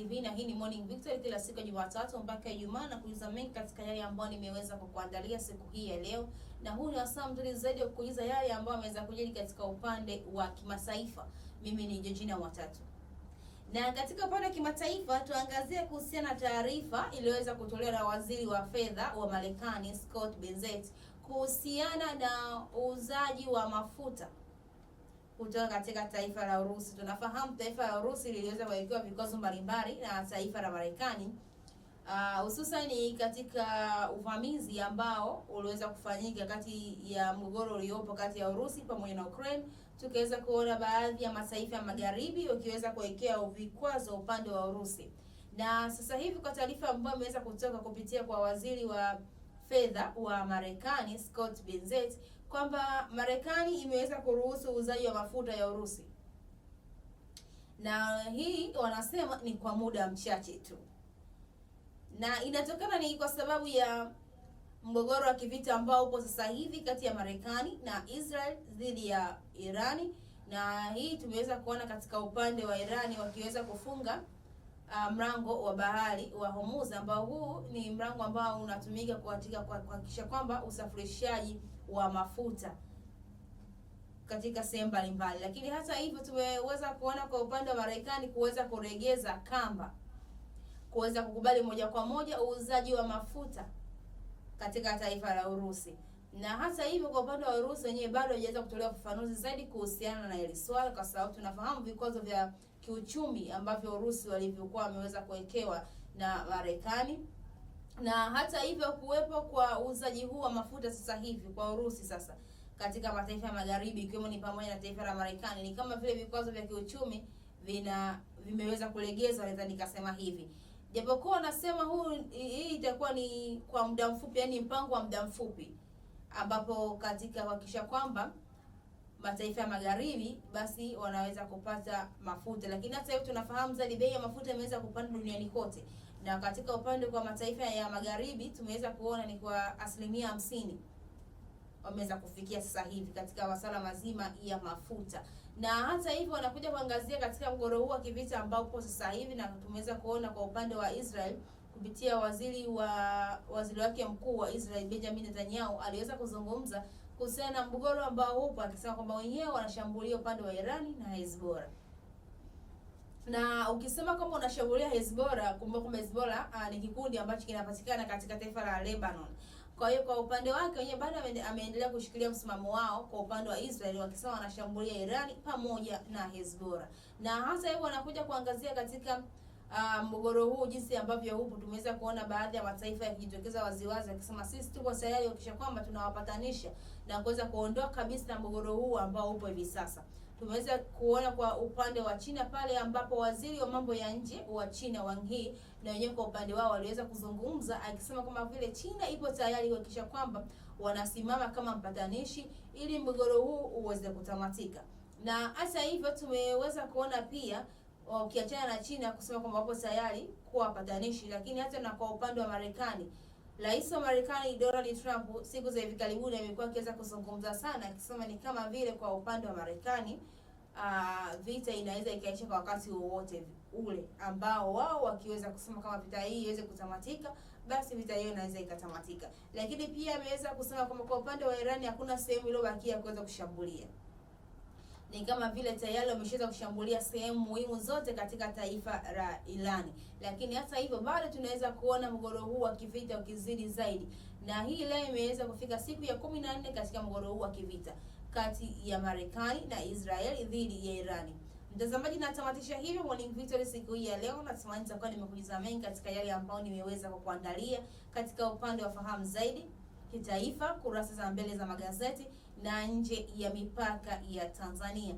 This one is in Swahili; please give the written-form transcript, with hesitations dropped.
TV na hii ni Morning Victory, kila siku ya Jumatatu mpaka Ijumaa, na kujuza mengi katika yale ambayo nimeweza kukuandalia siku hii ya leo. Na huu ni wasaa mzuri zaidi wa kukujuza yale ambayo ameweza kujiri katika upande wa kimataifa. Mimi ni Georgina Watatu. Na katika upande wa kimataifa tuangazie kuhusiana na taarifa iliyoweza kutolewa na waziri wa fedha wa Marekani Scott Bessent kuhusiana na uuzaji wa mafuta kutoka katika taifa la Urusi. Tunafahamu taifa la Urusi liliweza kuwekewa vikwazo mbalimbali na taifa la Marekani, hususan katika uvamizi ambao uliweza kufanyika kati ya mgogoro uliopo kati ya Urusi pamoja na Ukraine. Tukaweza kuona baadhi ya mataifa ya magharibi wakiweza kuwekea vikwazo upande wa Urusi. Na sasa hivi kwa taarifa ambayo imeweza kutoka kupitia kwa waziri wa fedha wa Marekani Scott Bessent kwamba Marekani imeweza kuruhusu uuzaji wa mafuta ya Urusi, na hii wanasema ni kwa muda mchache tu, na inatokana ni kwa sababu ya mgogoro wa kivita ambao upo sasa hivi kati ya Marekani na Israel dhidi ya Irani. Na hii tumeweza kuona katika upande wa Irani wakiweza kufunga mlango wa bahari wa Hormuz, ambao huu ni mlango ambao unatumika katika kuhakikisha kwamba usafirishaji wa mafuta katika sehemu mbalimbali. Lakini hata hivyo tumeweza kuona kwa upande wa Marekani kuweza kuregeza kamba, kuweza kukubali moja kwa moja uuzaji wa mafuta katika taifa la Urusi. Na hata hivyo kwa upande wa Urusi wenyewe bado hajaweza kutolewa ufafanuzi zaidi kuhusiana na hili swala, kwa sababu tunafahamu vikwazo vya kiuchumi ambavyo Urusi walivyokuwa wameweza kuwekewa na Marekani. Na hata hivyo kuwepo kwa uuzaji huu wa mafuta sasa hivi kwa Urusi sasa katika mataifa ya magharibi ikiwemo ni pamoja na taifa la Marekani, ni kama vile vikwazo vya kiuchumi vimeweza kulegezwa, naweza nikasema hivi. Japokuwa nasema hii itakuwa ni kwa muda mfupi, yani mpango wa muda mfupi, ambapo katika kuhakikisha kwamba mataifa ya magharibi basi wanaweza kupata mafuta. Lakini hata hivyo tunafahamu zaidi bei ya mafuta imeweza kupanda duniani kote, na katika upande kwa mataifa ya magharibi tumeweza kuona ni kwa 50% wameweza kufikia sasa hivi katika masuala mazima ya mafuta. Na hata hivyo wanakuja kuangazia katika mgogoro huu wa kivita ambao upo sasa hivi, na tumeweza kuona kwa upande wa Israel kupitia waziri wake mkuu wa Israel Benjamin Netanyahu aliweza kuzungumza kuhusiana na mgogoro ambao upo, akisema kwamba wenyewe wanashambulia upande wa Irani na Hezbollah. Na ukisema kwamba unashambulia Hezbollah, kumbuka kwamba Hezbollah ni kikundi ambacho kinapatikana katika taifa la Lebanon. Kwa hiyo kwa upande wake wenyewe bado ameendelea kushikilia msimamo wao kwa upande wa Israel, wakisema wanashambulia Irani pamoja na Hezbollah. Na hasa hivyo wanakuja kuangazia katika mgogoro huu jinsi ambavyo upo. Tumeweza kuona baadhi ya mataifa yakijitokeza waziwazi akisema sisi tuko tayari kuhakikisha kwamba tunawapatanisha na kuweza kuondoa kabisa na mgogoro huu ambao upo hivi sasa. Tumeweza kuona kwa upande wa China pale ambapo waziri wa mambo ya nje wa China Wang Yi na wenyewe kwa upande wao waliweza kuzungumza akisema kwamba vile China ipo tayari kuhakikisha kwamba wanasimama kama mpatanishi ili mgogoro huu uweze kutamatika. Na hata hivyo tumeweza kuona pia ukiachana na China kusema kwamba wapo tayari kuwa wapatanishi, lakini hata na kwa upande wa Marekani, Rais wa Marekani Donald Trump siku za hivi karibuni amekuwa akiweza kuzungumza sana akisema ni kama vile kwa upande wa Marekani vita inaweza ikaisha kwa wakati wowote ule ambao wao wakiweza kusema kama vita hii iweze kutamatika, basi vita hiyo inaweza ikatamatika. Lakini pia ameweza kusema kwamba kwa upande wa Irani hakuna sehemu iliyobakia kuweza kushambulia, ni kama vile tayari wameshaweza kushambulia sehemu muhimu zote katika taifa la Irani. Lakini hata hivyo bado tunaweza kuona mgogoro huu wa kivita ukizidi zaidi, na hii leo imeweza kufika siku ya 14 katika mgogoro huu wa kivita kati ya Marekani na Israel dhidi ya Irani. Mtazamaji, natamatisha hivyo Morning Victory siku hii ya leo. Natumai nitakuwa nimekujuza mengi katika yale ambayo nimeweza kukuandalia katika upande wa fahamu zaidi kitaifa, kurasa za mbele za magazeti na nje ya mipaka ya Tanzania.